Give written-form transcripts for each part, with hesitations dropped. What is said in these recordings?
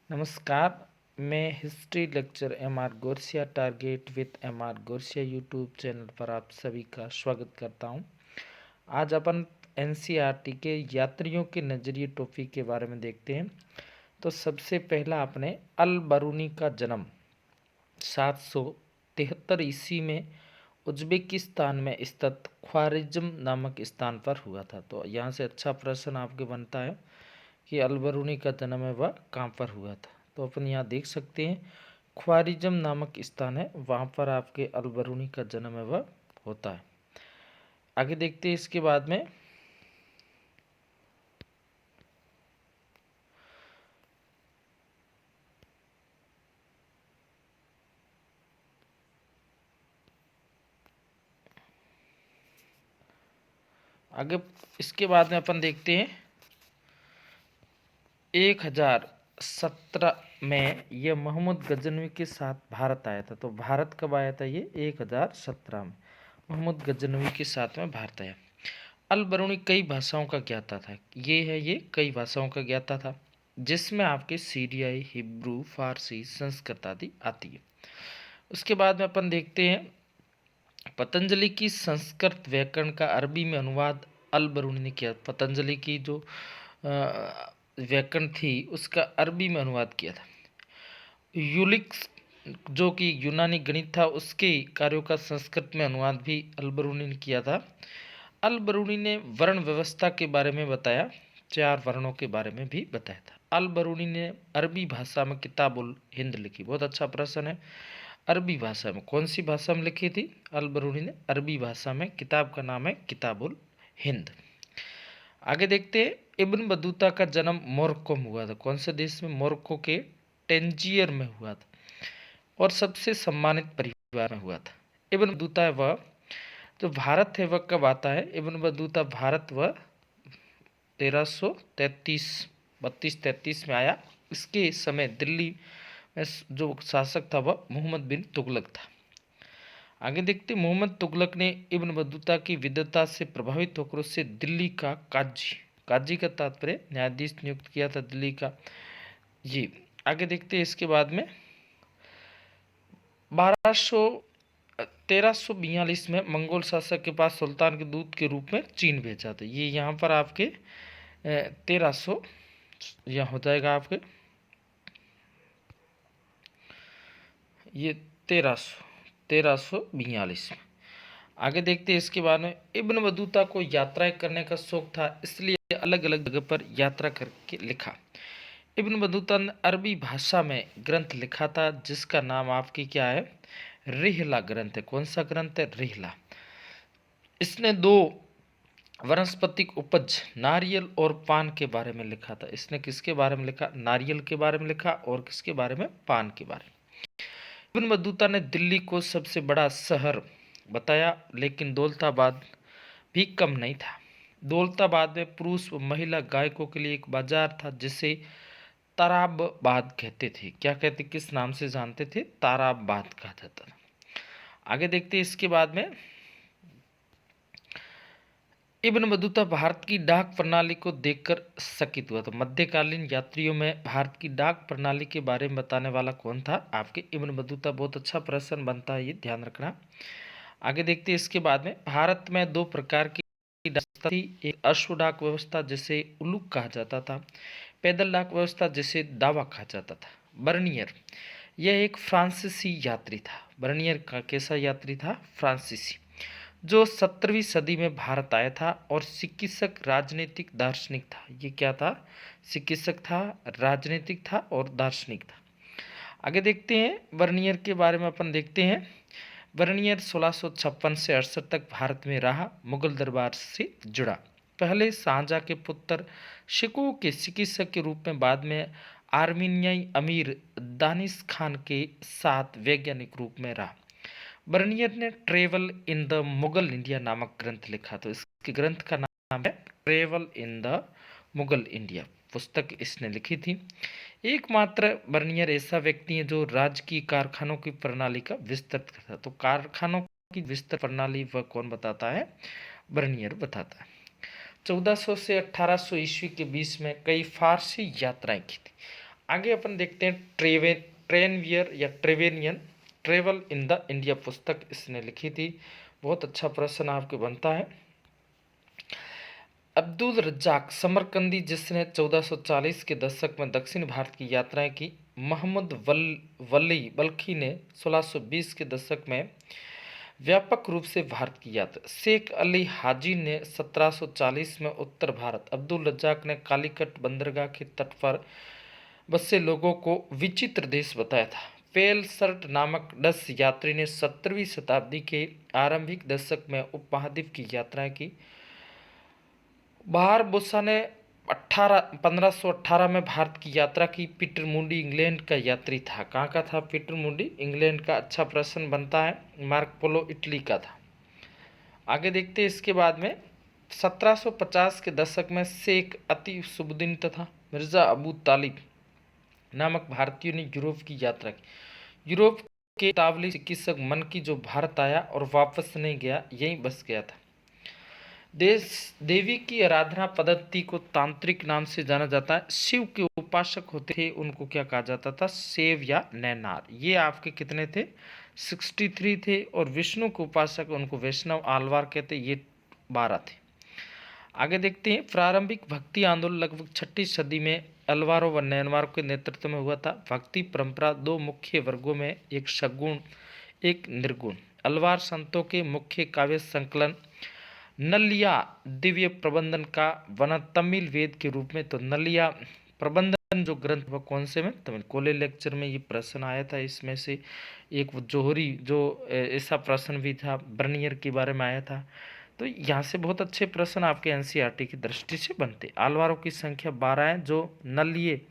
नमस्कार। मैं history lecture M R Gorasiya target with M R Gorasiya YouTube channel पर आप सभी का स्वागत करता हूं। आज अपन एनसीईआरटी के यात्रियों के नज़रिए टॉपिक के बारे में देखते हैं। तो सबसे पहला अपने अल बरूनी का जन्म 773 ईस्वी में उज्बेकिस्तान में स्थित ख्वारिज़्म नामक स्थान पर हुआ था। तो यहाँ से अच्छा प्रश्न आपके बनता है कि अल बरूनी का जन्म है वह कहाँ पर हुआ था। तो अपन यहाँ देख सकते हैं ख्वारिज़्म नामक स्थान है, वहाँ पर आपके अल बरूनी का जन्म है वह होता है। आगे देखते हैं इसके बाद में आगे इसके बाद में अपन देखते हैं 1017 में यह मोहम्मद गजनवी के साथ भारत आया था। तो भारत कब आया था? ये 1017 में मोहम्मद गजनवी के साथ में भारत आया। अल बरूनी कई भाषाओं का ज्ञाता था। ये कई भाषाओं का ज्ञाता था, जिसमें आपके सीरियाई, हिब्रू, फारसी, संस्कृत आदि आती है। उसके बाद में अपन देखते हैं पतंजलि की संस्कृत व्याकरण का अरबी में अनुवाद अल बरूनी ने किया। पतंजलि की जो व्याकरण थी उसका अरबी में अनुवाद किया था। यूलिक्स जो कि यूनानी गणित था, उसके कार्यों का संस्कृत में अनुवाद भी अल बरूनी ने किया था। अल बरूनी ने वर्ण व्यवस्था के बारे में बताया, 4 वर्णों के बारे में भी बताया था। अल बरूनी ने अरबी भाषा में किताबुल हिंद लिखी। बहुत अच्छा प्रश्न है। अरबी भाषा में कौन सी भाषा में लिखी थी? अल बरूनी ने अरबी भाषा में। किताब का नाम है किताबुल हिंद। आगे देखते हैं इब्न बतूता का जन्म मोरक्को में हुआ था। कौन से देश में? मोरक्को के टेंजियर में हुआ था और सबसे सम्मानित परिवार में हुआ था। इब्न बतूता वह जो भारत है वह कब आता है? इब्न बतूता भारत वह 1333 में आया। इसके समय दिल्ली में जो शासक था वह मोहम्मद बिन तुगलक था। आगे देखते मोहम्मद तुगलक ने इब्न बतूता की विद्वता से प्रभावित होकर उससे दिल्ली का काजी का तात्पर्य न्यायाधीश नियुक्त किया था दिल्ली का। जी आगे देखते हैं इसके बाद में 1342 में मंगोल शासक के पास सुल्तान के दूत के रूप में चीन भेजा था। ये यहाँ पर आपके 1300 यहाँ हो जाएगा आपके ये 1342 में। आगे देखते हैं इसके बाद में इब्न बतूता को यात्राएं करने का शौक था, इसलिए अलग अलग जगह पर यात्रा करके लिखा। इब्न बतूता ने अरबी भाषा में ग्रंथ लिखा था, जिसका नाम आपकी क्या है? रिहला ग्रंथ है। कौन सा ग्रंथ है? रिहला। इसने 2 वनस्पतिक उपज नारियल और पान के बारे में लिखा था। इसने किसके बारे में लिखा? नारियल के बारे में लिखा और किसके बारे में? पान के बारे में। इब्न बतूता ने दिल्ली को सबसे बड़ा शहर बताया, लेकिन दौलताबाद भी कम नहीं था। दौलताबाद में पुरुष व महिला गायकों के लिए एक बाजार था, जिसे ताराबाद कहते थे। क्या कहते? किस नाम से जानते थे? ताराबाद कहा जाता था। आगे देखते हैं इसके बाद में इब्न बतूता भारत की डाक प्रणाली को देखकर चकित हुआ। तो मध्यकालीन यात्रियों में भारत की डाक प्रणाली के बारे में बताने वाला कौन था? आपके इब्न बतूता। बहुत अच्छा प्रश्न बनता है, ये ध्यान रखना। आगे देखते हैं इसके बाद में भारत में 2 प्रकार की डाक व्यवस्था थी। एक अश्व डाक व्यवस्था जिसे उलूक कहा जाता था, पैदल डाक व्यवस्था जिसे दावा कहा जाता था। बर्नियर यह एक फ्रांसीसी यात्री था। बर्नियर का कैसा यात्री था? फ्रांसीसी, जो 17वीं सदी में भारत आया था और चिकित्सक, राजनीतिक, दार्शनिक था। ये क्या था? चिकित्सक था, राजनीतिक था और दार्शनिक था। आगे देखते हैं बर्नियर के बारे में। अपन देखते हैं बर्नियर 1656 से 68 तक भारत में रहा, मुगल दरबार से जुड़ा। पहले शाहजहाँ के पुत्र शिकोह के चिकित्सक के रूप में, बाद में आर्मीनियाई अमीर दानिश खान के साथ वैज्ञानिक रूप में रहा। बर्नियर ने travel in the Mughal India नामक ग्रंथ लिखा। तो इसके ग्रंथ का नाम है travel in the Mughal India. पुस्तक इसने लिखी थी। एकमात्र बर्नियर ऐसा व्यक्ति है जो राजकीय कारखानों की प्रणाली का विस्तृत करता। तो कारखानों की विस्तृत प्रणाली वह कौन बताता है? बर्नियर बताता है। 1400 से 1800 ईस्वी के बीच में कई फारसी यात्राएं की थी। आगे अपन देखते हैं ट्रेनवियर या ट्रेवेनियन, ट्रेवल इन द इंडिया पुस्तक इसने लिखी थी। बहुत अच्छा प्रश्न आपके बनता है। अब्दुल रज्जाक समरकंदी जिसने 1440 के दशक में दक्षिण भारत की यात्राएं की। मोहम्मद वली बल्खी ने 1620 के दशक में व्यापक रूप से भारत की यात्रा। शेख अली हाजी ने 1740 में उत्तर भारत। अब्दुल रज्जाक ने कालीकट बंदरगाह के तट पर बसे लोगों को विचित्र देश बताया था। पेलसर्ट नामक डच यात्री ने 17वीं शताब्दी के आरंभिक दशक में उपमहाद्वीप की यात्राएं की। बारबोसा ने 1518 में भारत की यात्रा की। पीटर मूडी इंग्लैंड का यात्री था। कहाँ का था पीटर मूडी? इंग्लैंड का। अच्छा प्रश्न बनता है। मार्क पोलो इटली का था। आगे देखते हैं इसके बाद में 1750 के दशक में शेख अति सुबुद्दीन तथा मिर्ज़ा अबू तालिब नामक भारतीयों ने यूरोप की यात्रा की। यूरोप के तावली चिकित्सक मन की जो भारत आया और वापस नहीं गया, यहीं बस गया था। देश देवी की आराधना पद्धति को तांत्रिक नाम से जाना जाता है। शिव के उपासक होते थे, उनको क्या कहा जाता था? सेव या नैनार। ये आपके कितने थे? 63 थे। और विष्णु के उपासक उनको वैष्णव आलवार कहते, ये 12 थे। आगे देखते हैं प्रारंभिक भक्ति आंदोलन लगभग 6ठी सदी में अलवारों व नैनवारों के नेतृत्व में हुआ था। भक्ति परंपरा दो मुख्य वर्गों में, एक सगुण एक निर्गुण। अलवार संतों के मुख्य काव्य संकलन नलिया दिव्य प्रबंधन का वर्णन तमिल वेद के रूप में। तो नलिया प्रबंधन जो ग्रंथ वह कौन से में? तमिल। कोले लेक्चर में ये प्रश्न आया था। इसमें से एक वो जोहरी जो ऐसा प्रश्न भी था, बर्नियर के बारे में आया था। तो यहाँ से बहुत अच्छे प्रश्न आपके एनसीईआरटी की दृष्टि से बनते। आलवारों की संख्या 12 है। जो नलिये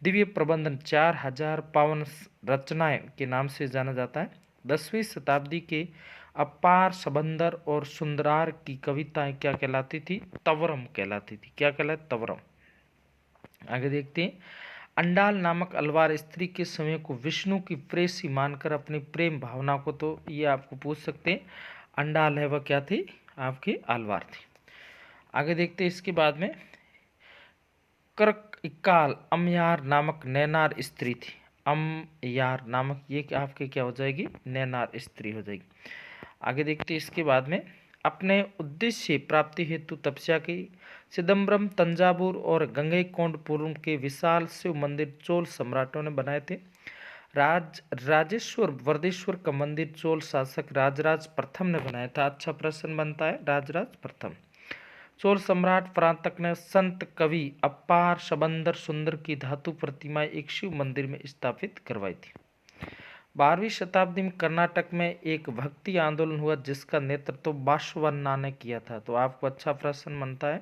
दिव्य प्रबंधन 4000 पावन रचनाएं के नाम से जाना जाता है। 10वीं शताब्दी के अपार सबंदर और सुंदरार की कविताएं क्या कहलाती थी? तवरम कहलाती थी। क्या कहलाती? तवरम। आगे देखते हैं। अंडाल नामक अलवार स्त्री के समय को विष्णु की प्रेसी मानकर अपनी प्रेम भावना को, तो ये आपको पूछ सकते हैं, अंडाल है वह क्या थी? आपकी आलवार थी। आगे देखते हैं इसके बाद में कर्क इकाल अमयार नामक नैनार स्त्री थी। अमयार नामक ये आपके क्या हो जाएगी? नैनार स्त्री हो जाएगी। आगे देखते हैं इसके बाद में अपने उद्देश्य प्राप्ति हेतु तपस्या की। चिदम्बरम तंजावुर और गंगईकोंडपुरम के विशाल शिव मंदिर चोल सम्राटों ने बनाए थे। राजेश्वर वर्देश्वर का मंदिर चोल शासक राजराज प्रथम ने बनाया था। अच्छा प्रश्न बनता है, राजराज प्रथम। चोल सम्राट परांतक ने संत कवि अपार सबंदर सुंदर की धातु प्रतिमाएं एक शिव मंदिर में स्थापित करवाई थी। 12वीं शताब्दी में कर्नाटक में एक भक्ति आंदोलन हुआ जिसका नेतृत्व बासवन्ना ने किया था। तो आपको अच्छा प्रश्न बनता है।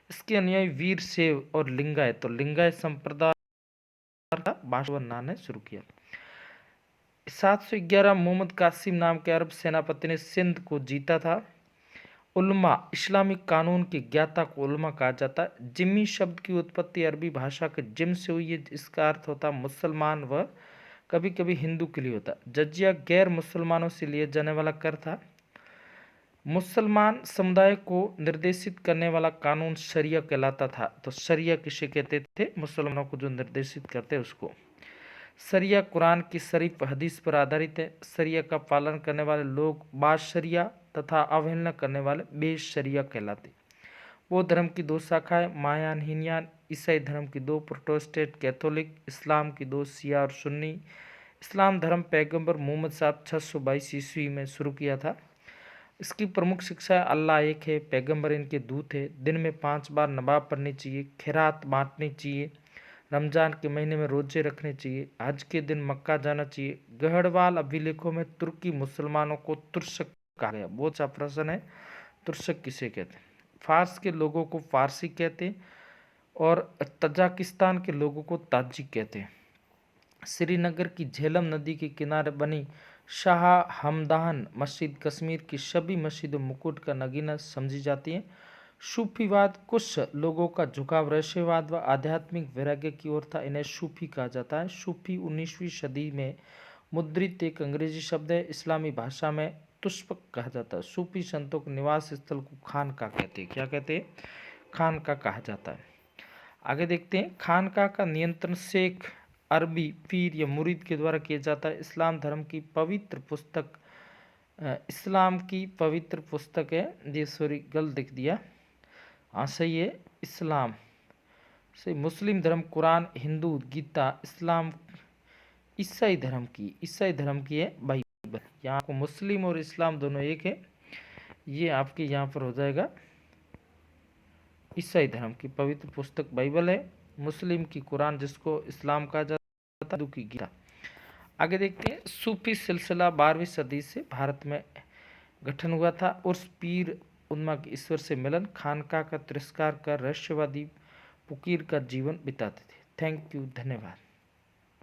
इसके अनुयायी वीर शैव और लिंगायत, तो लिंगायत संप्रदाय बासवन्ना ने शुरू किया। 711 मोहम्मद कासिम नाम के अरब सेनापति ने सिंध को जीता था। उल्मा इस्लामिक कानून के ज्ञाता को उल्मा कहा जाता है। जिम्मी शब्द की उत्पत्ति अरबी भाषा के जिम से हुई है, इसका अर्थ होता मुसलमान व कभी कभी हिंदू के लिए होता। जजिया गैर मुसलमानों से लिए जाने वाला कर था। मुसलमान समुदाय को निर्देशित करने वाला कानून शरिया कहलाता था। तो शरिया किसे कहते थे? मुसलमानों को जो निर्देशित करते उसको। शरिया कुरान की शरीफ हदीस पर आधारित है। शरिया का पालन करने वाले लोग बाशरिया तथा अवहेलना करने वाले बेशरिया कहलाते। बौद्ध धर्म की 2 शाखाएं, महायान हीनयान। ईसाई धर्म की 2, प्रोटेस्टेंट कैथोलिक। इस्लाम की 2, शिया और सुन्नी। इस्लाम धर्म पैगंबर मोहम्मद साहब 622 ईस्वी में शुरू किया था। इसकी प्रमुख शिक्षा अल्लाह एक है, पैगंबर इनके दूत है, दिन में 5 बार नमाज पढ़नी चाहिए, खैरात बांटनी चाहिए, रमजान के महीने में रोजे रखने चाहिए, हज के दिन मक्का जाना चाहिए। गढ़वाल अभिलेखों में तुर्की मुसलमानों को तुर्क कहा गया। बहुत सा प्रश्न है, तुर्क किसे कहते हैं? फारस के लोगों को फारसी कहते हैं और तजाकिस्तान के लोगों को ताजिक कहते हैं। श्रीनगर की झेलम नदी के किनारे बनी शाह हमदान मस्जिद कश्मीर की सभी मस्जिदों मुकुट का नगीना समझी जाती है। सूफीवाद कुछ लोगों का झुकाव रहस्यवाद व आध्यात्मिक वैराग्य की ओर था, इन्हें सूफी कहा जाता है। सूफी 19वीं सदी में मुद्रित एक अंग्रेजी शब्द है। इस्लामी भाषा में तुष्पक कहा जाता है। सूफी संतों के निवास स्थल को खान का कहते हैं। क्या कहते हैं? खान का कहा जाता है। आगे देखते हैं, खानका का नियंत्रण शेख, अरबी, पीर या मुरीद के द्वारा किया जाता है। इस्लाम धर्म की पवित्र पुस्तक, इस्लाम की पवित्र पुस्तक है ये, सॉरी गलत लिख दिया, हाँ सही है, इस्लाम से मुस्लिम धर्म कुरान, हिंदू गीता, इस्लाम ईसाई धर्म की है बाइबल। यहाँ को मुस्लिम और इस्लाम दोनों एक है, ये आपके यहाँ पर हो जाएगा। ईसाई धर्म की पवित्र पुस्तक बाइबल है, मुस्लिम की कुरान जिसको इस्लाम कहा जाता है, हिंदू की गीता। आगे देखते हैं, सूफी सिलसिला 12वीं सदी से भारत में गठन हुआ था। उर्स, पीर उन्मा के ईश्वर से मिलन, खानका का तिरस्कार कर रहस्यवादी फकीर का जीवन बिताते थे। थैंक यू, धन्यवाद।